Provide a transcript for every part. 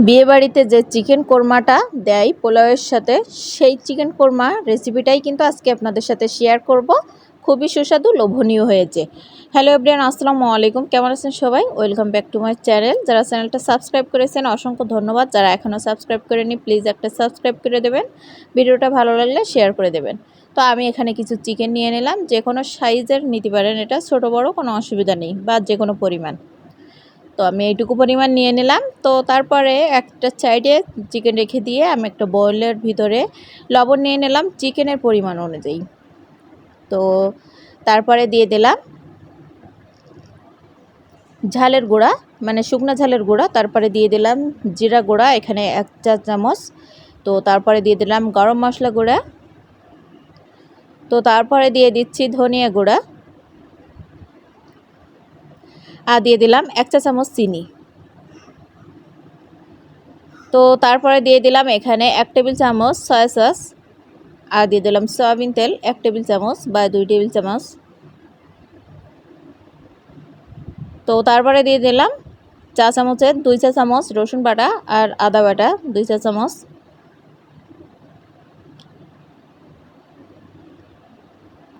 বিয়েবাড়িতে যে চিকেন কোরমাটা দেয় পোলাওয়ের সাথে, সেই চিকেন কোরমা রেসিপিটাই কিন্তু আজকে আপনাদের সাথে শেয়ার করব। খুবই সুস্বাদু, লোভনীয় হয়েছে। হ্যালো এভরিওয়ান, আসসালামু আলাইকুম। কেমন আছেন সবাই? Welcome back to my channel. যারা চ্যানেলটা সাবস্ক্রাইব করেছেন অসংখ্য ধন্যবাদ। যারা এখনও সাবস্ক্রাইব করেনি প্লিজ একটা সাবস্ক্রাইব করে দেবেন। ভিডিওটা ভালো লাগলে শেয়ার করে দেবেন। তো আমি এখানে কিছু চিকেন নিয়ে নিলাম। যে কোনো সাইজের নিতে পারেন, এটা ছোটো বড়ো কোনো অসুবিধা নেই, বা যে কোনো পরিমাণ। তো আমি এইটুকু পরিমাণ নিয়ে নিলাম। তো তারপরে একটা সাইডে চিকেন রেখে দিয়ে আমি একটা বয়েলের ভিতরে লবণ নিয়ে নিলাম চিকেনের পরিমাণ অনুযায়ী। তো তারপরে দিয়ে দিলাম ঝালের গুঁড়া, মানে শুকনো ঝালের গুঁড়া। তারপরে দিয়ে দিলাম জিরা গুঁড়া, এখানে 1 চা চামচ। তো তারপরে দিয়ে দিলাম গরম মশলা গুঁড়া। তো তারপরে দিয়ে দিচ্ছি ধনিয়া গুঁড়া, আর দিয়ে দিলাম 1 চা চামচ চিনি। তো তারপরে দিয়ে দিলাম এখানে 1 টেবিল চামচ সয়া সস, আর দিয়ে দিলাম সয়াবিন তেল 1 টেবিল চামচ বা 2 টেবিল চামচ। তো তারপরে দিয়ে দিলাম চা চামচের 2 চা চামচ রসুন বাটা আর আদা বাটা 2 চা চামচ।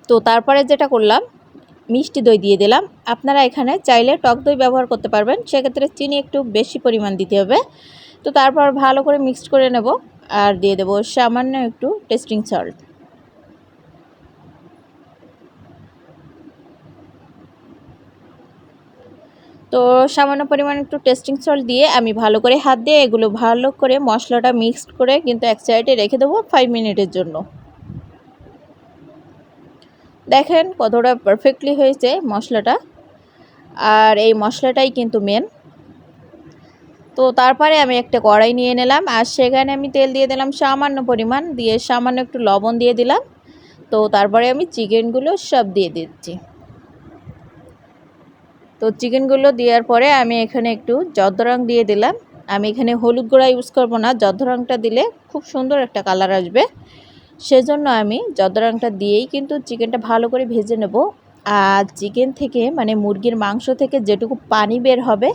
তো তারপরে যেটা করলাম, মিষ্টি দই দিয়ে দিলাম। আপনারা এখানে চাইলে টক দই ব্যবহার করতে পারবেন, সেক্ষেত্রে চিনি একটু বেশি পরিমাণ দিতে হবে। তো তারপর ভালো করে মিক্সড করে নেব, আর দিয়ে দেব সামান্য একটু টেস্টিং সল্ট। তো সামান্য পরিমাণ একটু টেস্টিং সল্ট দিয়ে আমি ভালো করে হাত দিয়ে এগুলো ভালো করে মশলাটা মিক্সড করে কিন্তু এক সাইডে রেখে দেবো 5 মিনিটের জন্য। দেখেন কতটা পারফেক্টলি হয়েছে মশলাটা, আর এই মশলাটাই কিন্তু মেন। তো তারপরে আমি একটা কড়াই নিয়ে নিলাম, আর সেখানে আমি তেল দিয়ে দিলাম সামান্য পরিমাণ, দিয়ে সামান্য একটু লবণ দিয়ে দিলাম। তো তারপরে আমি চিকেনগুলো সব দিয়ে দিচ্ছি। তো চিকেনগুলো দেওয়ার পরে আমি এখানে একটু জর্দা রং দিয়ে দিলাম। আমি এখানে হলুদ গুঁড়া ইউজ করব না, জর্দা রংটা দিলে খুব সুন্দর একটা কালার আসবে, সেজন্য আমি জর্দা রংটা দিয়েই কিন্তু চিকেনটা ভালো করে ভেজে নেব। আর চিকেন থেকে, মানে মুরগির মাংস থেকে যেটুকু পানি বের হবে,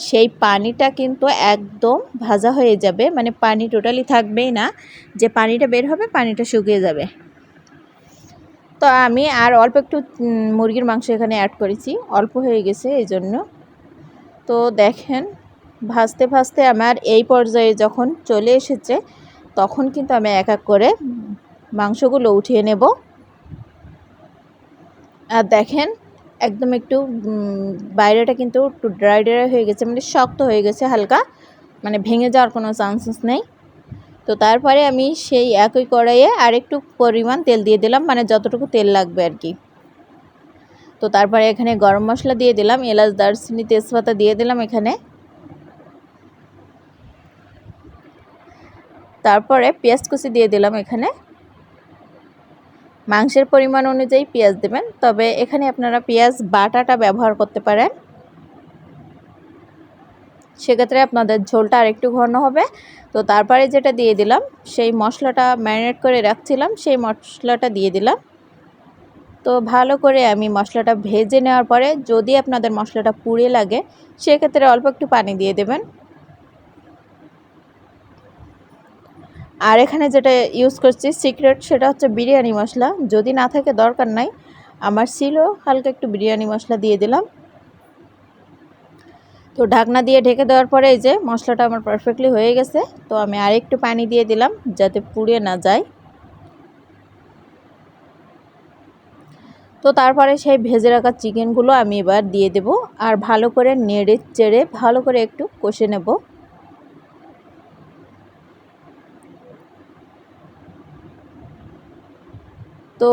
সেই পানিটা কিন্তু একদম ভাজা হয়ে যাবে, মানে পানি টোটালি থাকবেই না, যে পানিটা বের হবে পানিটা শুকিয়ে যাবে। তো আমি আর অল্প একটু মুরগির মাংস এখানে অ্যাড করেছি, অল্প হয়ে গেছে এই জন্য। তো দেখেন ভাজতে ভাজতে আমার এই পর্যায়ে যখন চলে এসেছে, তখন কিন্তু আমি এক এক করে মাংসগুলো উঠিয়ে নেব। আর দেখেন একদম একটু বাইরেটা কিন্তু একটু ড্রাই ড্রাই হয়ে গেছে, মানে শক্ত হয়ে গেছে হালকা, মানে ভেঙে যাওয়ার কোনো চান্সেস নেই। তো তারপরে আমি সেই একই কড়াইয়ে আরেকটু পরিমাণ তেল দিয়ে দিলাম, মানে যতটুকু তেল লাগবে আর কি। তো তারপরে এখানে গরম মশলা দিয়ে দিলাম, এলাচ দারচিনি তেজপাতা দিয়ে দিলাম এখানে। তারপরে পেঁয়াজ কুচি দিয়ে দিলাম এখানে। মাংসের পরিমাণ অনুযায়ী পেঁয়াজ দেবেন, তবে এখানে আপনারা পেঁয়াজ বাটাটা ব্যবহার করতে পারেন, সেক্ষেত্রে আপনাদের ঝোলটা আরেকটু ঘন হবে। তো তারপরে যেটা দিয়ে দিলাম, সেই মশলাটা ম্যারিনেট করে রাখছিলাম, সেই মশলাটা দিয়ে দিলাম। তো ভালো করে আমি মশলাটা ভেজে নেওয়ার পরে যদি আপনাদের মশলাটা পুড়ে লাগে, সেক্ষেত্রে অল্প একটু পানি দিয়ে দেবেন। আর এখানে যেটা ইউজ করছি সিক্রেট, সেটা হচ্ছে বিরিয়ানি মশলা। যদি না থাকে দরকার নাই, আমার ছিল, হালকা একটু বিরিয়ানি মশলা দিয়ে দিলাম। তো ঢাকনা দিয়ে ঢেকে দেওয়ার পরে এই যে মশলাটা আমার পারফেক্টলি হয়ে গেছে। তো আমি আরেকটু পানি দিয়ে দিলাম যাতে পুড়ে না যায়। তো তারপরে সেই ভেজে রাখা চিকেনগুলো আমি এবার দিয়ে দেব, আর ভালো করে নেড়ে চেড়ে ভালো করে একটু কষে নেব। তো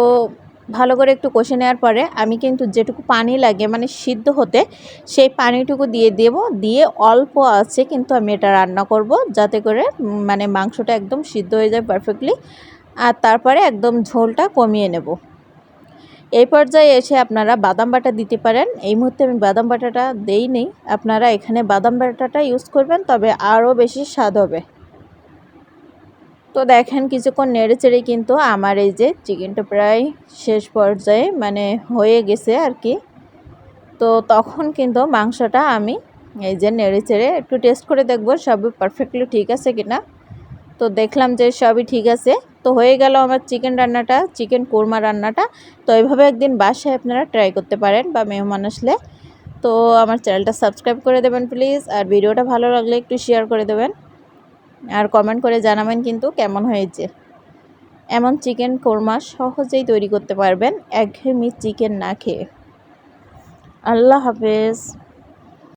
ভালো করে একটু কষে নেওয়ার পরে আমি কিন্তু যেটুকু পানি লাগে, মানে সিদ্ধ হতে, সেই পানিটুকু দিয়ে দেব। দিয়ে অল্প আছে কিন্তু আমি এটা রান্না করব, যাতে করে মানে মাংসটা একদম সিদ্ধ হয়ে যায় পারফেক্টলি। আর তারপরে একদম ঝোলটা কমিয়ে নেব। এই পর্যায়ে এসে আপনারা বাদাম বাটা দিতে পারেন। এই মুহূর্তে আমি বাদাম বাটাটা দেইনি, আপনারা এখানে বাদাম বাটাটা ইউজ করবেন, তবে আরও বেশি স্বাদ হবে। তো দেখেন কিছুক্ষণ নেড়ে চেড়ে কিন্তু আমার এই যে চিকেনটা প্রায় শেষ পর্যায়ে, মানে হয়ে গেছে আর কি। তো তখন কিন্তু মাংসটা আমি এই যে নেড়ে চেড়ে একটু টেস্ট করে দেখব সবই পারফেক্টলি ঠিক আছে কিনা। তো দেখলাম যে সবই ঠিক আছে। তো হয়ে গেল আমার চিকেন রান্নাটা, চিকেন কোরমা রান্নাটা। তো এইভাবে একদিন বাসায় আপনারা ট্রাই করতে পারেন বা মেহমান আসলে। তো আমার চ্যানেলটা সাবস্ক্রাইব করে দেবেন প্লিজ, আর ভিডিওটা ভালো লাগলে একটু শেয়ার করে দেবেন, আর কমেন্ট করে জানাবেন কিন্তু কেমন হয়েছে। এমন চিকেন কোরমা সহজেই তৈরি করতে পারবেন একঘেয়েমি চিকেন না খেয়ে। আল্লাহ হাফেজ।